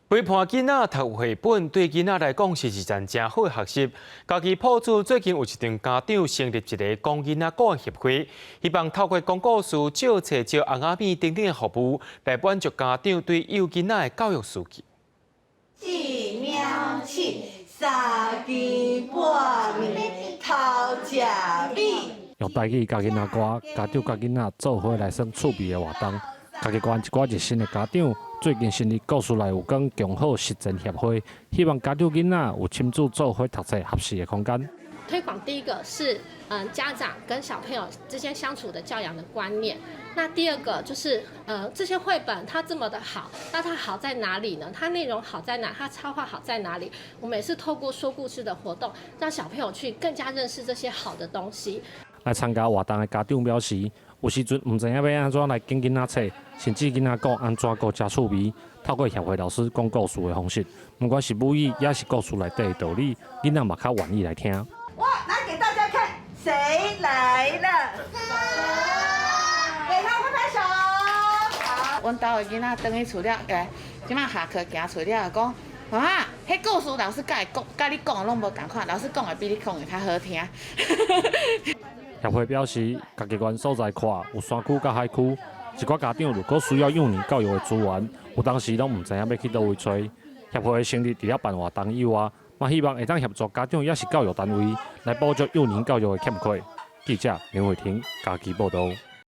陪伴囡仔读绘本，对囡仔来讲是一件真好的学习。家己埔子最近有一群家长成立一个讲囡仔故的协会，希望透过讲故事、照册、照红阿米等等的服务，来满足家长对幼囡仔的教育需求。一秒七，三更半暝偷食米。用台语教囡仔歌，家长甲囡仔做伙来耍趣味的活动。家己关一寡热心的家长，最近成立故事内有讲共好实践协会，希望家长囡仔有亲子做伙读册合适的空间。推广第一个是家长跟小朋友之间相处的教养的观念。那第二个就是这些绘本它这么的好，那它好在哪里呢？它内容好在哪？它插画好在哪里？我们也是透过说故事的活动，让小朋友去更加认识这些好的东西。来参加活动的家长表示，有时阵唔知影要安怎来拣囡仔册，甚至囡仔讲安怎过食趣味。透过协会老师讲故事的方式，不管是母语也是故事内底的道理，囡仔嘛较愿意来听。哇，来给大家看，谁来了？给他拍拍手。好，阮家的囡仔等去厝了，即摆下课行厝了，讲妈妈，迄故事老师甲你讲的拢无同款，老师讲的比你讲的较好听。协会表示，家己原所在看有山区甲海区，一寡家长如果需要幼年教育的资源，有当时拢唔知影要去倒位找。协会成立除了办活动以外，嘛希望会当协助家长也是教育单位来补足幼年教育的欠缺。记者林慧婷，家己报道。